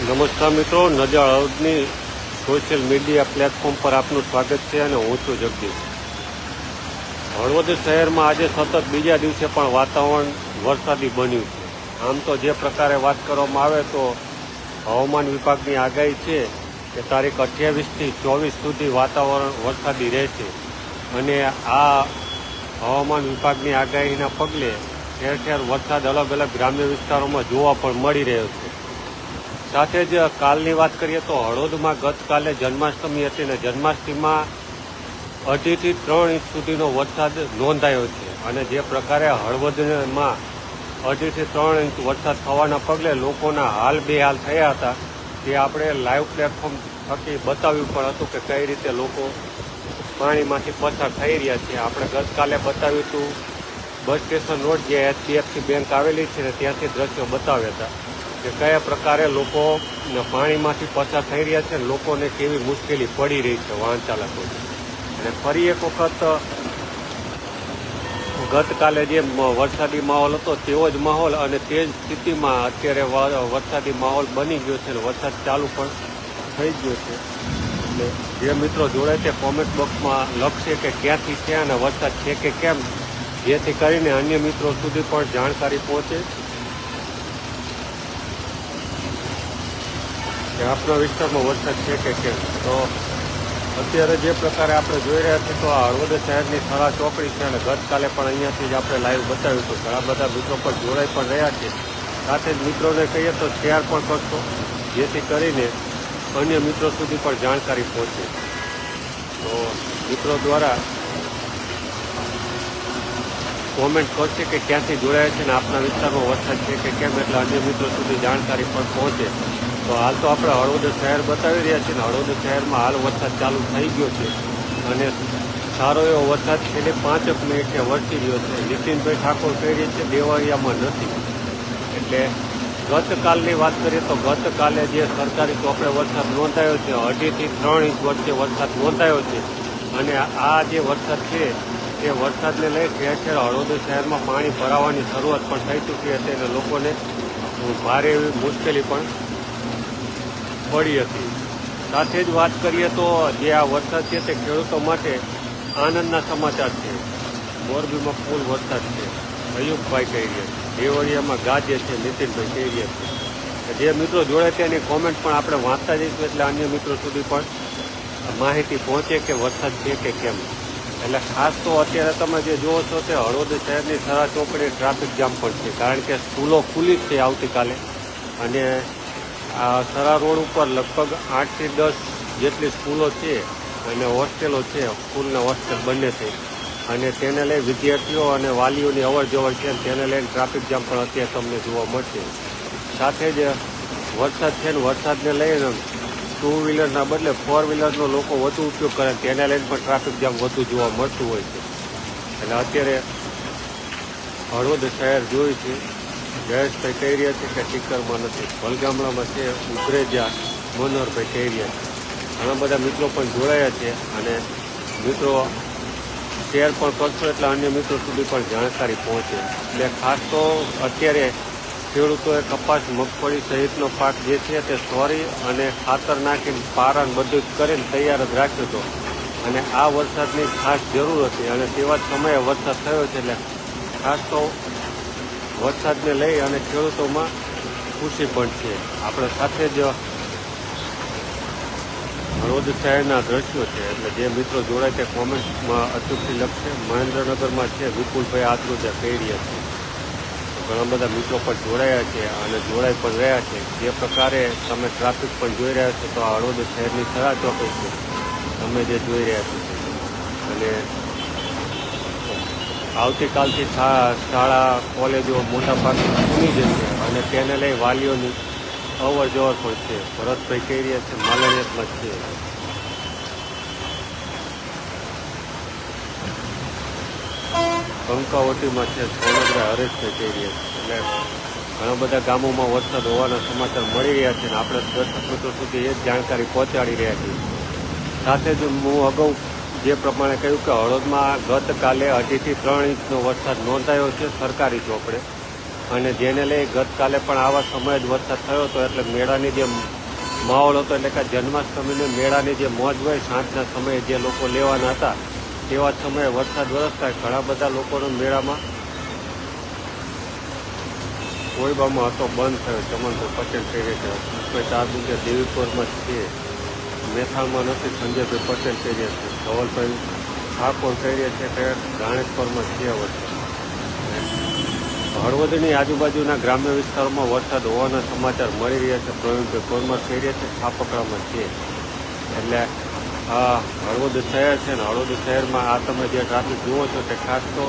નમસ્કાર મિત્રો, નજર હળવદની સોશિયલ મીડિયા પ્લેટફોર્મ પર આપનું સ્વાગત છે અને હું છું જગદીશ. હળવદ શહેરમાં આજે સતત બીજા દિવસે પણ વાતાવરણ વરસાદી બન્યું છે. આમ તો જે પ્રકારે વાત કરવામાં આવે તો હવામાન વિભાગની આગાહી છે કે તારીખ 28થી 24 સુધી વાતાવરણ વરસાદી રહેશે અને આ હવામાન વિભાગની આગાહીના પગલે ઠેર ઠેર વરસાદ અલગ અલગ ગ્રામ્ય વિસ્તારોમાં જોવા પણ મળી રહ્યો છે. સાથે જ કાલની વાત કરીએ તો હળવદમાં ગતકાલે જન્માષ્ટમી હતી અને જન્માષ્ટમીમાં 2.5 થી 3 ઇંચ સુધીનો વરસાદ નોંધાયો છે અને જે પ્રકારે હળવદમાં 2.5 થી 3 ઇંચ વરસાદ થવાના પગલે લોકોના હાલ બેહાલ થયા હતા. તે આપણે લાઈવ પ્લેટફોર્મ થકી બતાવ્યું પણ હતું કે કઈ રીતે લોકો પાણીમાંથી પસાર થઈ રહ્યા છે. આપણે ગતકાલે બતાવ્યું હતું બસ સ્ટેશન રોડ જે HDFC બેંક આવેલી છે ને ત્યાંથી દ્રશ્યો બતાવ્યા હતા કે કયા પ્રકારે લોકો પાણીમાંથી પસાર થઈ રહ્યા છે, લોકોને કેવી મુશ્કેલી પડી રહી છે વાહન ચાલકોને. અને ફરી એક વખત ગતકાલે જે વરસાદી માહોલ હતો તેવો જ માહોલ અને તે જ સ્થિતિમાં અત્યારે વરસાદી માહોલ બની ગયો છે અને વરસાદ ચાલુ પણ થઈ ગયો છે. એટલે જે મિત્રો જોડે છે કોમેન્ટ બોક્સમાં લખશે કે ક્યાંથી છે અને વરસાદ છે કે કેમ, જેથી કરીને અન્ય મિત્રો સુધી પણ જાણકારી પહોંચે કે આપણા વિસ્તારમાં વરસાદ છે કે કેમ. તો અત્યારે જે પ્રકારે આપણે જોઈ રહ્યા છીએ તો આ હળવદ શહેરની થરા ચોકડી છે અને ગતકાલે પણ અહીંયાથી જ આપણે લાઈવ બતાવ્યું હતું. ઘણા બધા મિત્રો પણ જોડાઈ પણ રહ્યા છે. સાથે જ મિત્રોને કહીએ તો શેર પણ કરશો જેથી કરીને અન્ય મિત્રો સુધી પણ જાણકારી પહોંચે. તો મિત્રો દ્વારા કોમેન્ટ કરશે કે ક્યાંથી જોડાયા છે અને આપના વિસ્તારમાં વરસાદ છે કે કેમ, એટલે અન્ય મિત્રો સુધી જાણકારી પણ પહોંચે. તો હાલ તો આપણે હળવદ શહેર બતાવી રહ્યા છીએ અને હળવદ શહેરમાં હાલ વરસાદ ચાલુ થઈ ગયો છે અને સારો એવો વરસાદ છેલ્લે 5 મિનિટે વરસી રહ્યો છે. નીતિનભાઈ ઠાકોર કહી રહી છે દેવળિયામાં નથી. એટલે ગતકાલની વાત કરીએ તો ગતકાલે જે સરકારી ચોપડે વરસાદ નોંધાયો છે 2.5 થી 3 ઇંચ વચ્ચે વરસાદ નોંધાયો છે અને આ જે વરસાદ છે તે વરસાદને લઈ ઠેર ઠેર હળવદ શહેરમાં પાણી ભરાવાની શરૂઆત પણ થઈ ચૂકી હતી અને લોકોને ભારે એવી મુશ્કેલી પણ પડી હતી. સાથે જ વાત કરીએ તો જે આ વરસાદ છે તે ખેડૂતો માટે આનંદના સમાચાર છે. મોરબીમાં ફૂલ વરસાદ છે, અયુબભાઈ કહી રહ્યા છે. દેવળિયામાં ગાજે છે, નીતિનભાઈ કહી રહ્યા છે. જે મિત્રો જોડે તેની કોમેન્ટ પણ આપણે વાંચતા જઈશું એટલે અન્ય મિત્રો સુધી પણ માહિતી પહોંચે કે વરસાદ છે કે કેમ. એટલે ખાસ તો અત્યારે તમે જે જુઓ છો તે હળવદ શહેરની થરા ચોકડી ટ્રાફિક જામ પણ છે, કારણ કે સ્કૂલો ખુલ્લી જ છે આવતીકાલે અને આ થરા રોડ ઉપર લગભગ 8 થી 10 જેટલી સ્કૂલો છે અને હોસ્ટેલો છે, સ્કૂલના હોસ્ટેલ બંને છે અને તેને લઈ વિદ્યાર્થીઓ અને વાલીઓની અવર જવર છે અને તેને લઈને ટ્રાફિક જામ પણ અત્યારે તમને જોવા મળશે. સાથે જ વરસાદ છે ને વરસાદને લઈને 2 વ્હીલરના બદલે 4 વ્હીલરનો લોકો વધુ ઉપયોગ કરે તેને લઈને પણ ટ્રાફિક જામ વધુ જોવા મળતું હોય છે. એટલે અત્યારે હળવદ શહેર જોયું છે. જયેશભાઈ કહી રહ્યા છે કે ટીકરમાં નથી, વલગામડામાં છે, ઉગરેજા મનોહરભાઈ કહી રહ્યા છે. ઘણા બધા મિત્રો પણ જોડાયા છે અને મિત્રો શેર પણ કરશો એટલે અન્ય મિત્રો સુધી પણ જાણકારી પહોંચે. એટલે ખાસ તો અત્યારે ખેડૂતોએ કપાસ, મગફળી સહિતનો પાક જે છે તે સોરી અને ખાતર નાખીને પારણ બધું જ કરીને તૈયાર જ રાખ્યો હતો અને આ વરસાદની ખાસ જરૂર હતી અને તેવા જ સમયે વરસાદ થયો છે. એટલે ખાસ તો વરસાદને લઈ અને ખેડૂતોમાં ખુશી પણ છે. આપણે સાથે જ હળવદ શહેરના દ્રશ્યો છે એટલે જે મિત્રો જોડાય તે કોમેન્ટમાં અચૂકથી લખશે. મહેન્દ્રનગરમાં છે, વિપુલભાઈ આત્રુજા કહી રહ્યા છે. ઘણા બધા મિત્રો પણ જોડાયા છે અને જોડાઈ પણ રહ્યા છે. જે પ્રકારે તમે ટ્રાફિક પણ જોઈ રહ્યા છો તો આ હળવદ શહેરની થરા ચોકડી છે તમે જે જોઈ રહ્યા છો અને આવતીકાલથી શાળા કોલેજો મોટાભાગે ખુલી જશે અને તેને લઈ વાલીઓની અવર જવર પણ છે. ભરતભાઈ કહી રહ્યા છે માલણિયાતમાં છે. કંકાવટીમાં છે, સોનગરા હરેશભાઈ કહી રહ્યા છે. એટલે ઘણા બધા ગામોમાં વરસાદ હોવાના સમાચાર મળી રહ્યા છે અને આપણે દર્શક મિત્રો સુધી એ જ જાણકારી પહોંચાડી રહ્યા છીએ. સાથે જ હું અગાઉ જે પ્રમાણે કહ્યું કે હળવદમાં ગતકાલે 2.5 થી 3 ઇંચનો વરસાદ નોંધાયો છે સરકારી ચોપડે અને જેને લઈ ગતકાલે પણ આવા સમયે જ વરસાદ થયો હતો એટલે મેળાની જે માહોલ હતો, એટલે કે જન્માષ્ટમીની મેળાની જે મોજ હોય સાંજના સમયે જે લોકો લેવાના હતા તેવા જ સમયે વરસાદ વરસતા ઘણા બધા લોકોનો મેળામાં કોઈબામાં હતો બંધ થયો. ચમનભાઈ પટેલ કહી રહ્યા છે, હસમુખભાઈ ચારબુકે દેવીપુરમાં છે, મેથાણમાં નથી, સંજયભાઈ પટેલ કહી રહ્યા છે, ધવલભાઈ ઠાકોર કહી રહ્યા છે કે ગાણેશપુરમાં છે વરસાદ. હળવદની આજુબાજુના ગ્રામ્ય વિસ્તારોમાં વરસાદ હોવાના સમાચાર મળી રહ્યા છે. પ્રવીણભાઈ પરમાર કહી રહ્યા છે ખાપકડામાં છે. એટલે આ હળવદ શહેર છે ને, હળવદ શહેરમાં આ તમે જે ટ્રાફિક જુઓ છો તે ખાસ તો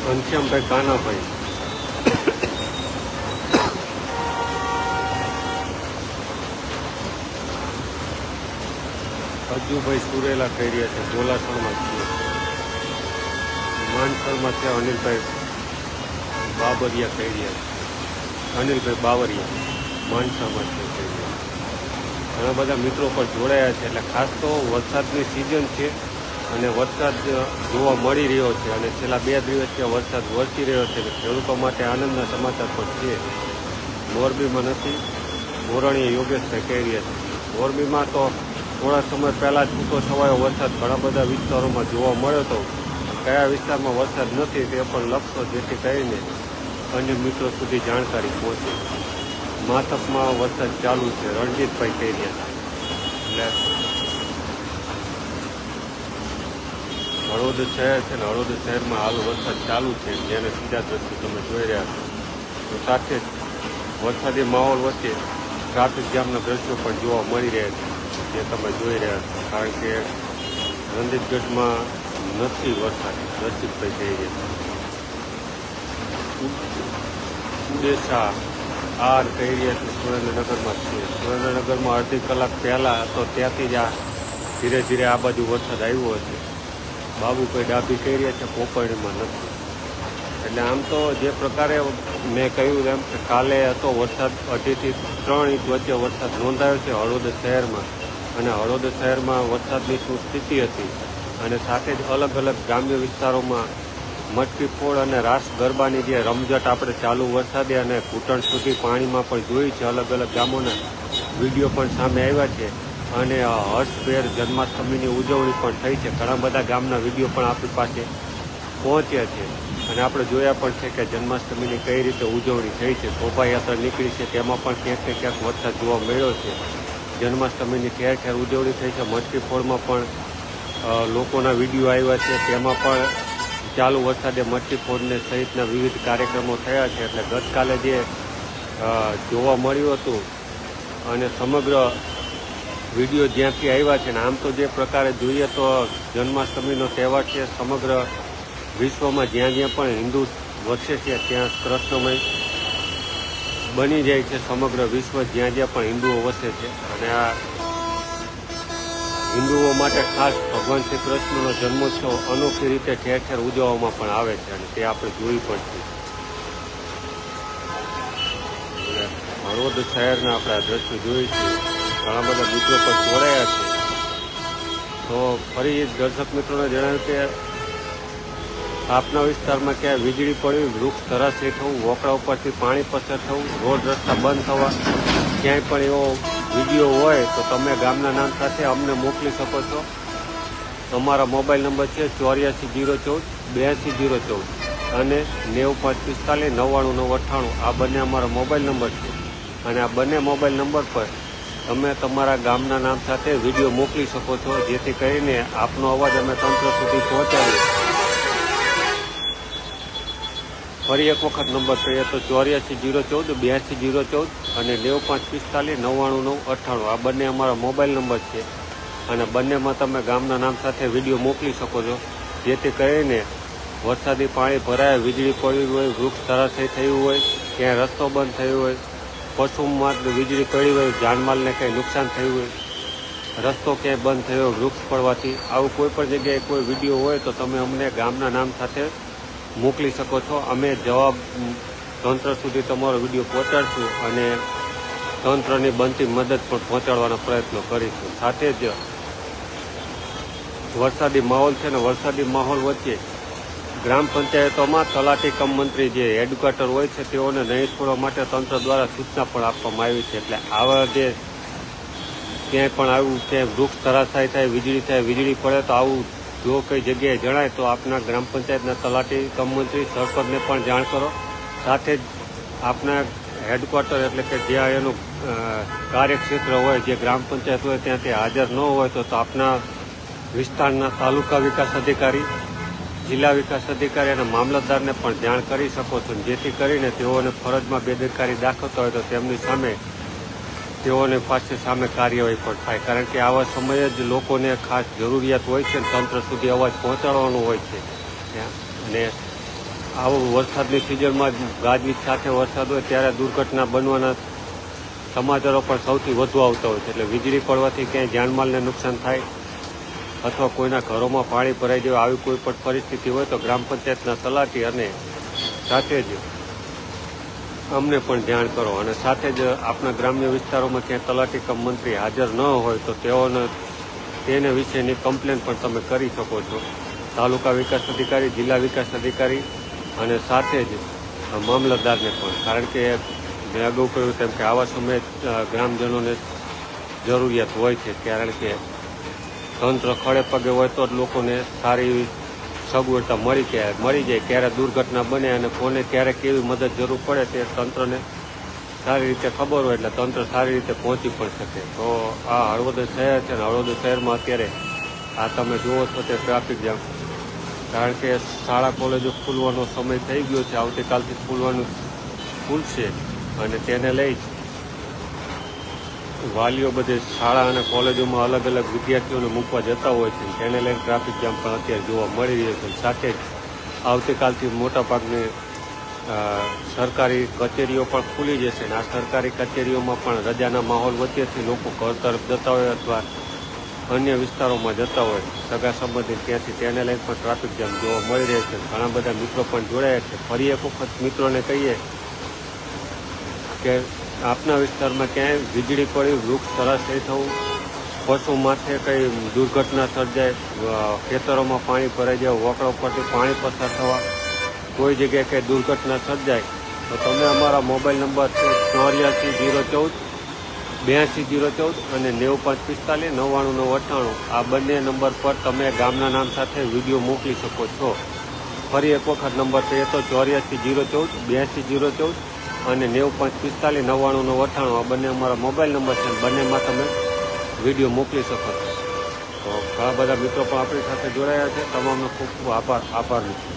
ઘનશ્યામભાઈ કાનાભાઈ અજુભાઈ સુરેલા કહી રહ્યા છે, જોલાસણમાં છે, માનસરમાં છે, અનિલભાઈ બાબરિયા કહી રહ્યા છે, અનિલભાઈ બાવરિયા માનસામાં છે કહી રહ્યા છે. ઘણા બધા મિત્રો પણ જોડાયા છે. એટલે ખાસ તો વરસાદની સિઝન છે અને વરસાદ જોવા મળી રહ્યો છે અને છેલ્લા 2 દિવસથી વરસાદ વરસી રહ્યો છે. ખેડૂતો માટે આનંદના સમાચાર પણ છે. મોરબીમાં નથી, મોરણીએ યોગેશભાઈ કહી રહ્યા છે. મોરબીમાં તો થોડા સમય પહેલાં જ છૂટો છવાયો વરસાદ ઘણા બધા વિસ્તારોમાં જોવા મળ્યો હતો. કયા વિસ્તારમાં વરસાદ નથી તે પણ લખશો, જેથી કરીને અન્ય મિત્રો સુધી જાણકારી પહોંચે. માથકમાં વરસાદ ચાલુ છે, રણજીતભાઈ કહી રહ્યા છે. એટલે હળવદ શહેર છે ને, હળવદ શહેરમાં હાલ વરસાદ ચાલુ છે, જેને સીધા દ્રશ્યો તમે જોઈ રહ્યા છો. તો સાથે જ વરસાદી માહોલ વચ્ચે ટ્રાફિક જામના દ્રશ્યો પણ જોવા મળી રહ્યા છે, જે તમે જોઈ રહ્યા છો. કારણ કે રણજીતગઢમાં નથી વરસાદ, રસિકભાઈ કહી રહ્યા છે. ઉડેસા આર કહી રહ્યા છે, સુરેન્દ્રનગરમાં છે. સુરેન્દ્રનગરમાં અડધી કલાક પહેલાં તો ત્યાંથી જ આ ધીરે ધીરે આ બાજુ વરસાદ આવ્યો હશે. બાબુભાઈ ડાભી કહી રહ્યા છે, પોપરણીમાં નથી. એટલે આમ તો જે પ્રકારે મેં કહ્યું એમ કે કાલે હતો વરસાદ, 2.5 થી 3 ઇંચ વચ્ચે વરસાદ નોંધાયો છે હળવદ શહેરમાં. અને હળવદ શહેરમાં વરસાદની શું સ્થિતિ હતી અને સાથે જ અલગ અલગ ગ્રામ્ય વિસ્તારોમાં મટકી ફોડ અને રાસ ગરબાની જે રમઝટ આપણે ચાલુ વરસાદે અને ઘૂંટણ સુધી પાણીમાં પણ જોઈ છે. અલગ અલગ ગામોના વિડીયો પણ સામે આવ્યા છે અને હર્ષભેર જન્માષ્ટમીની ઉજવણી પણ થઈ છે. ઘણા બધા ગામના વિડીયો પણ આપણી પાસે પહોંચ્યા છે અને આપણે જોયા પણ છે કે જન્માષ્ટમીની કઈ રીતે ઉજવણી થઈ છે. શોભાયાત્રા નીકળી છે, તેમાં પણ ક્યાંક ને ક્યાંક વરસાદ જોવા મળ્યો છે. જન્માષ્ટમીની ઠેર ઠેર ઉજવણી થઈ છે. મટકી ફોડમાં પણ લોકોના વિડીયો આવ્યા છે, તેમાં પણ ચાલુ વરસાદે મટકી ફોડને સહિતના વિવિધ કાર્યક્રમો થયા છે. એટલે ગતકાલે જે જોવા મળ્યું હતું અને સમગ્ર વિડીયો જ્યાંથી આવ્યા છે ને, આમ તો જે પ્રકારે જોઈએ તો જન્માષ્ટમીનો તહેવાર છે, સમગ્ર વિશ્વમાં જ્યાં જ્યાં પણ હિન્દુ વસે છે ત્યાં કૃષ્ણમય બની જાય છે. સમગ્ર વિશ્વ જ્યાં જ્યાં પણ હિન્દુઓ વસે છે અને આ હિન્દુઓ માટે ખાસ ભગવાન શ્રી કૃષ્ણનો જન્મોત્સવ અનોખી રીતે ઠેર ઠેર ઉજવવામાં પણ આવે છે અને તે આપણે જોઈ પણ છે. હળવદ શહેરના આપણે આ દ્રશ્યો જોઈ છે. ઘણા બધા મિત્રો પણ જોડાયા છે. તો ફરી દર્શક મિત્રોને જણાવ્યું કે આપના વિસ્તારમાં ક્યાંય વીજળી પડી, વૃક્ષ ધરાશયી થવું, વોકડા ઉપરથી પાણી પસાર થવું, રોડ રસ્તા બંધ થવા, ક્યાંય પણ એવો વિડીયો હોય તો તમે ગામના નામ સાથે અમને મોકલી શકો છો. અમારા મોબાઈલ નંબર છે 84 014 82 014 અને 9545 9998. આ બંને અમારા મોબાઈલ નંબર છે અને આ બંને મોબાઈલ નંબર પર તમે તમારા ગામના નામ સાથે વિડીયો મોકલી શકો છો, જેથી કરીને આપનો અવાજ અમે તંત્ર સુધી પહોંચાડીએ. ફરી એક વખત નંબર કહીએ તો 84 014 82 014 અને 9545 9998. આ બંને અમારા મોબાઈલ નંબર છે અને બંનેમાં તમે ગામના નામ સાથે વિડીયો મોકલી શકો છો, જેથી કરીને વરસાદી પાણી ભરાય, વીજળી પડી હોય, વૃક્ષ ધરાશયી થયું હોય, ક્યાંય રસ્તો બંધ થયો હોય, પશુમાં વીજળી પડી હોય, જાનમાલને કંઈ નુકસાન થયું હોય, રસ્તો ક્યાંય બંધ થયો વૃક્ષ પડવાથી, આવું કોઈ પણ જગ્યાએ કોઈ વિડીયો હોય તો તમે અમને ગામના નામ સાથે મોકલી શકો છો. અમે જવાબ તંત્ર સુધી તમારો વિડીયો પહોંચાડશું અને તંત્રની બનતી મદદ પણ પહોંચાડવાનો પ્રયત્ન કરીશું. સાથે જ વરસાદી માહોલ છે ને, વરસાદી માહોલ વચ્ચે ગ્રામ પંચાયતોમાં તલાટી કમ મંત્રી જે હેડક્વાર્ટર હોય છે તેઓને નહીં છોડવા માટે તંત્ર દ્વારા સૂચના પણ આપવામાં આવી છે. એટલે આવા જે ક્યાંય પણ આવું ક્યાંય વૃક્ષ ધરાશાય થાય, વીજળી પડે તો આવું જો કઈ જગ્યાએ જણાય તો આપના ગ્રામ પંચાયતના તલાટી કમ મંત્રી સરપંચને પણ જાણ કરો. સાથે જ આપના હેડક્વાર્ટર એટલે કે જ્યાં એનું કાર્યક્ષેત્ર હોય, જે ગ્રામ પંચાયત હોય ત્યાં તે હાજર ન હોય તો આપના વિસ્તારના તાલુકા વિકાસ અધિકારી, જિલ્લા વિકાસ અધિકારી અને મામલતદારને પણ જાણ કરી શકો છો, જેથી કરીને તેઓને ફરજમાં બેદરકારી દાખવતા હોય તો તેમની તેઓને પાસે સામે કાર્યવાહી પણ થાય. કારણ કે આવા સમયે જ લોકોને ખાસ જરૂરિયાત હોય છે, તંત્ર સુધી અવાજ પહોંચાડવાનો હોય છે. અને આવો વરસાદની સિઝનમાં ગાજવીજ સાથે વરસાદ હોય ત્યારે દુર્ઘટના બનવાના સમાચારો પણ સૌથી વધુ આવતા હોય છે. એટલે વીજળી પડવાથી ક્યાંય જાનમાલને નુકસાન થાય અથવા કોઈના ઘરોમાં પાણી ભરાઈ જાય આવી કોઈ પણ પરિસ્થિતિ હોય તો ગ્રામ પંચાયતના તલાટી અને સાથે જ અમને પણ જાણ કરો. અને સાથે જ આપણા ગ્રામ્ય વિસ્તારોમાં ક્યાંય તલાટી કમ મંત્રી હાજર ન હોય તો તેને વિશેની કમ્પ્લેન પણ તમે કરી શકો છો, તાલુકા વિકાસ અધિકારી, જિલ્લા વિકાસ અધિકારી અને સાથે જ મામલતદારને પણ. કારણ કે મેં અગાઉ કહ્યું તેમ કે આવા સમયે ગ્રામજનોને જરૂરિયાત હોય છે, કારણ કે તંત્ર ખડે પગે હોય તો જ લોકોને સારી એવી સગવડતા મળી જાય. ક્યારે દુર્ઘટના બને અને કોને ક્યારે કેવી મદદ જરૂર પડે તે તંત્રને સારી રીતે ખબર હોય, એટલે તંત્ર સારી રીતે પહોંચી પણ શકે. તો આ હળવદ શહેર છે ને હળવદ શહેરમાં અત્યારે આ તમે જુઓ છો તે ટ્રાફિક જામ. કારણ કે શાળા કોલેજો ખુલવાનો સમય થઈ ગયો છે, આવતીકાલથી ખુલશે અને તેને લઈ વાલીઓ બધે શાળા અને કોલેજોમાં અલગ અલગ વિદ્યાર્થીઓને મૂકવા જતા હોય છે, તેને લઈને ટ્રાફિક જામ પણ અત્યારે જોવા મળી રહ્યો છે. સાથે જ આવતીકાલથી મોટાભાગની સરકારી કચેરીઓ પણ ખુલી જશે અને આ સરકારી કચેરીઓમાં પણ રજાના માહોલ વચ્ચેથી લોકો ઘર તરફ જતા હોય અથવા અન્ય વિસ્તારોમાં જતા હોય સગા સંબંધિત ત્યાંથી, તેને લઈને પણ ટ્રાફિક જામ જોવા મળી રહ્યા છે. ઘણા બધા મિત્રો પણ જોડાયા છે. ફરી એક વખત મિત્રોને કહીએ કે આપના વિસ્તારમાં ક્યાંય વીજળી પડી, વૃક્ષ ધરાશયી થવું, પશુ માથે કંઈ દુર્ઘટના સર્જાય, ખેતરોમાં પાણી ભરાઈ જાય, વોકળો પરથી પાણી પસાર થવા, કોઈ જગ્યાએ કંઈ દુર્ઘટના સર્જાય તો તમે અમારા મોબાઈલ નંબર છે 84 014 82 014 અને 9545 9998 આ બંને નંબર પર તમે ગામના નામ સાથે વિડીયો મોકલી શકો છો. ફરી એક વખત નંબર કહીએ તો 84 014 82 014 અને 9545 9998 આ બંને અમારા મોબાઈલ નંબર છે. બંનેમાં તમે વિડીયો મોકલી શકો છો. તો ઘણા બધા મિત્રો પણ આપણી સાથે જોડાયા છે. તમામનો ખૂબ ખૂબ આભાર મિત્રો.